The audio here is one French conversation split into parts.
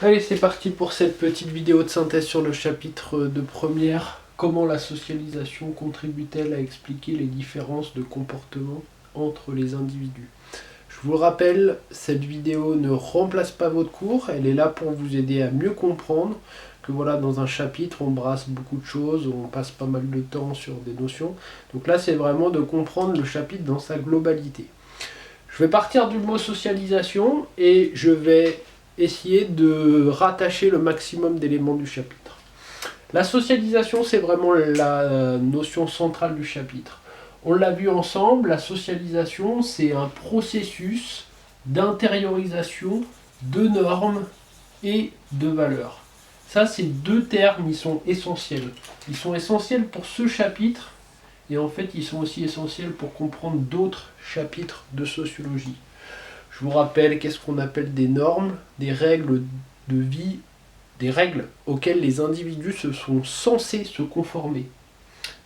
Allez, c'est parti pour cette petite vidéo de synthèse sur le chapitre de première. Comment la socialisation contribue-t-elle à expliquer les différences de comportement entre les individus? Je vous le rappelle, cette vidéo ne remplace pas votre cours, elle est là pour vous aider à mieux comprendre que voilà, dans un chapitre, on brasse beaucoup de choses, on passe pas mal de temps sur des notions. Donc là, c'est vraiment de comprendre le chapitre dans sa globalité. Je vais partir du mot socialisation et je vais essayer de rattacher le maximum d'éléments du chapitre. La socialisation, c'est vraiment la notion centrale du chapitre. On l'a vu ensemble, la socialisation, c'est un processus d'intériorisation de normes et de valeurs. Ça, ces deux termes, ils sont essentiels. Ils sont essentiels pour ce chapitre, et en fait, ils sont aussi essentiels pour comprendre d'autres chapitres de sociologie. Je vous rappelle qu'est-ce qu'on appelle des normes, des règles de vie, des règles auxquelles les individus se sont censés se conformer.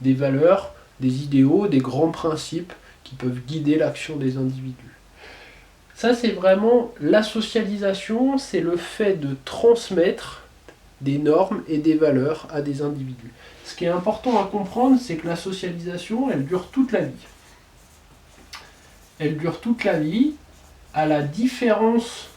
Des valeurs, des idéaux, des grands principes qui peuvent guider l'action des individus. Ça, c'est vraiment la socialisation, c'est le fait de transmettre des normes et des valeurs à des individus. Ce qui est important à comprendre, c'est que la socialisation, elle dure toute la vie. Elle dure toute la vie, à la différence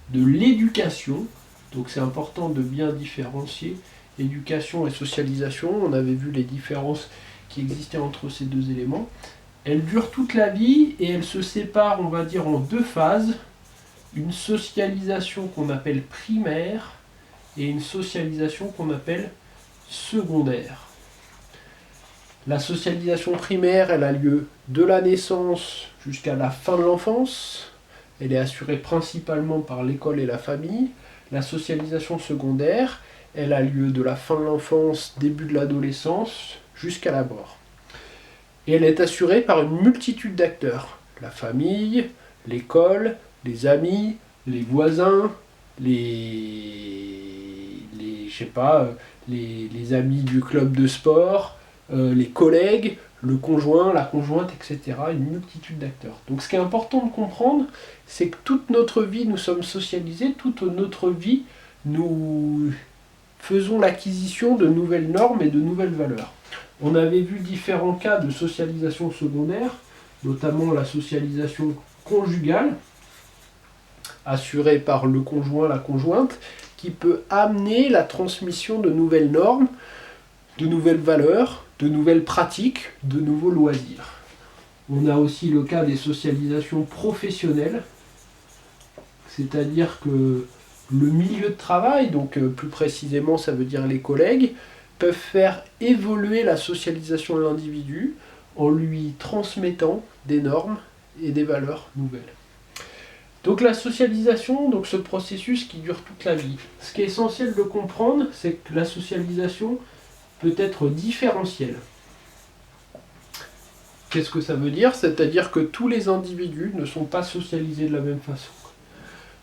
de l'éducation. Donc c'est important de bien différencier éducation et socialisation. On avait vu les différences qui existaient entre ces deux éléments. Elle dure toute la vie et elle se sépare, on va dire, en deux phases. Une socialisation qu'on appelle primaire et une socialisation qu'on appelle secondaire. La socialisation primaire, elle a lieu de la naissance jusqu'à la fin de l'enfance. Elle est assurée principalement par l'école et la famille. La socialisation secondaire, elle a lieu de la fin de l'enfance, début de l'adolescence, jusqu'à la mort. Et elle est assurée par une multitude d'acteurs. La famille, l'école, les amis, les voisins, les amis du club de sport, les collègues, le conjoint, la conjointe, etc. Une multitude d'acteurs. Donc ce qui est important de comprendre, c'est que toute notre vie, nous sommes socialisés, toute notre vie, nous faisons l'acquisition de nouvelles normes et de nouvelles valeurs. On avait vu différents cas de socialisation secondaire, notamment la socialisation conjugale, assurée par le conjoint, la conjointe, qui peut amener la transmission de nouvelles normes, de nouvelles valeurs, de nouvelles pratiques, de nouveaux loisirs. On a aussi le cas des socialisations professionnelles, c'est-à-dire que le milieu de travail, donc plus précisément ça veut dire les collègues, peuvent faire évoluer la socialisation de l'individu en lui transmettant des normes et des valeurs nouvelles. Donc la socialisation, donc ce processus qui dure toute la vie. Ce qui est essentiel de comprendre, c'est que la socialisation peut être différentielle. Qu'est-ce que ça veut dire? C'est-à-dire que tous les individus ne sont pas socialisés de la même façon.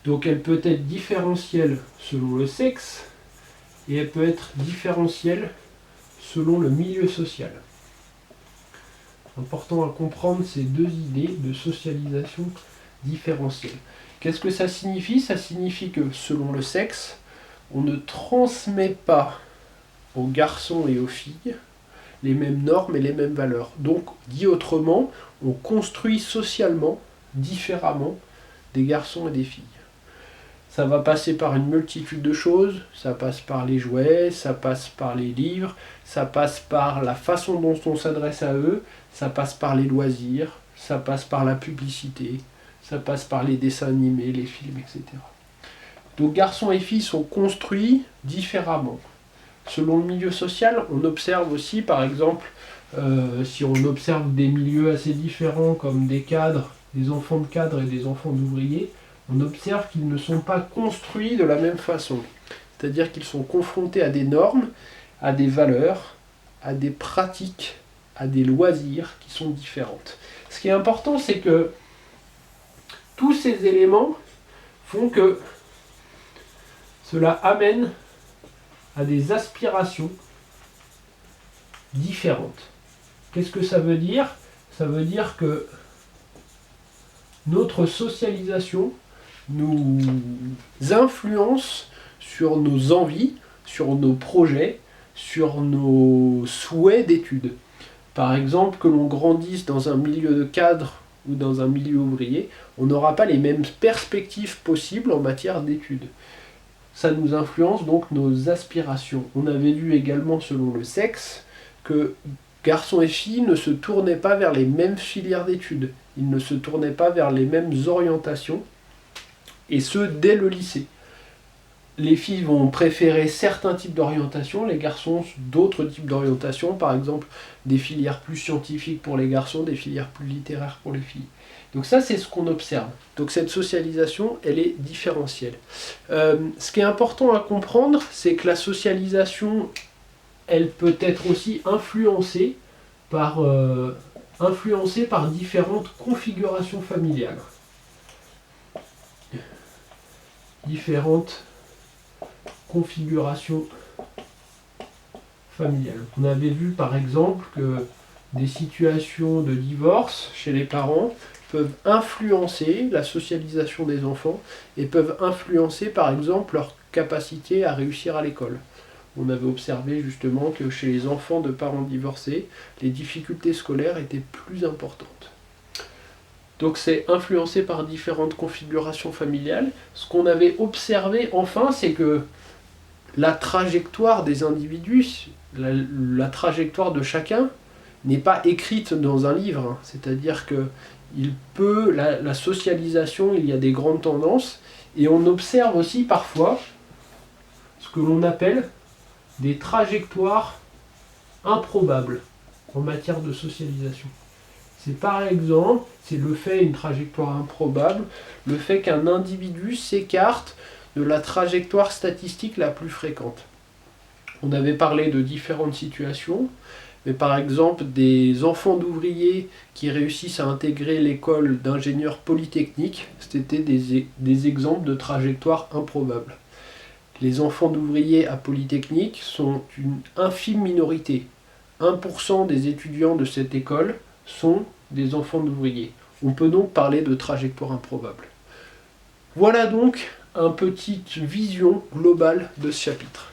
Donc elle peut être différentielle selon le sexe et elle peut être différentielle selon le milieu social. Important à comprendre ces deux idées de socialisation différentielle. Qu'est-ce que ça signifie? Ça signifie que selon le sexe, on ne transmet pas aux garçons et aux filles les mêmes normes et les mêmes valeurs. Donc, dit autrement, on construit socialement différemment des garçons et des filles. Ça va passer par une multitude de choses, ça passe par les jouets, ça passe par les livres, ça passe par la façon dont on s'adresse à eux, ça passe par les loisirs, ça passe par la publicité, ça passe par les dessins animés, les films, etc. Donc garçons et filles sont construits différemment. Selon le milieu social, on observe aussi, par exemple, si on observe des milieux assez différents comme des cadres, des enfants de cadres et des enfants d'ouvriers, on observe qu'ils ne sont pas construits de la même façon. C'est-à-dire qu'ils sont confrontés à des normes, à des valeurs, à des pratiques, à des loisirs qui sont différentes. Ce qui est important, c'est que tous ces éléments font que cela amène à des aspirations différentes. Qu'est-ce que ça veut dire? Ça veut dire que notre socialisation nous influence sur nos envies, sur nos projets, sur nos souhaits d'études. Par exemple, que l'on grandisse dans un milieu de cadre ou dans un milieu ouvrier, on n'aura pas les mêmes perspectives possibles en matière d'études. Ça nous influence donc nos aspirations. On avait vu également selon le sexe que garçons et filles ne se tournaient pas vers les mêmes filières d'études, ils ne se tournaient pas vers les mêmes orientations, et ce dès le lycée. Les filles vont préférer certains types d'orientation, les garçons d'autres types d'orientation, par exemple des filières plus scientifiques pour les garçons, des filières plus littéraires pour les filles. Donc ça, c'est ce qu'on observe. Donc cette socialisation, elle est différentielle. Ce qui est important à comprendre, c'est que la socialisation, elle peut être aussi influencée par différentes configurations familiales. Différentes configuration familiale. On avait vu par exemple que des situations de divorce chez les parents peuvent influencer la socialisation des enfants et peuvent influencer par exemple leur capacité à réussir à l'école. On avait observé justement que chez les enfants de parents divorcés, les difficultés scolaires étaient plus importantes. Donc c'est influencé par différentes configurations familiales. Ce qu'on avait observé enfin, c'est que la trajectoire des individus, la trajectoire de chacun, n'est pas écrite dans un livre. C'est-à-dire que la socialisation, il y a des grandes tendances, et on observe aussi parfois ce que l'on appelle des trajectoires improbables en matière de socialisation. C'est par exemple, une trajectoire improbable, le fait qu'un individu s'écarte de la trajectoire statistique la plus fréquente. On avait parlé de différentes situations, mais par exemple des enfants d'ouvriers qui réussissent à intégrer l'école d'ingénieurs polytechniques, c'était des exemples de trajectoires improbables. Les enfants d'ouvriers à Polytechnique sont une infime minorité. 1% des étudiants de cette école sont des enfants d'ouvriers. On peut donc parler de trajectoire improbable. Voilà donc une petite vision globale de ce chapitre.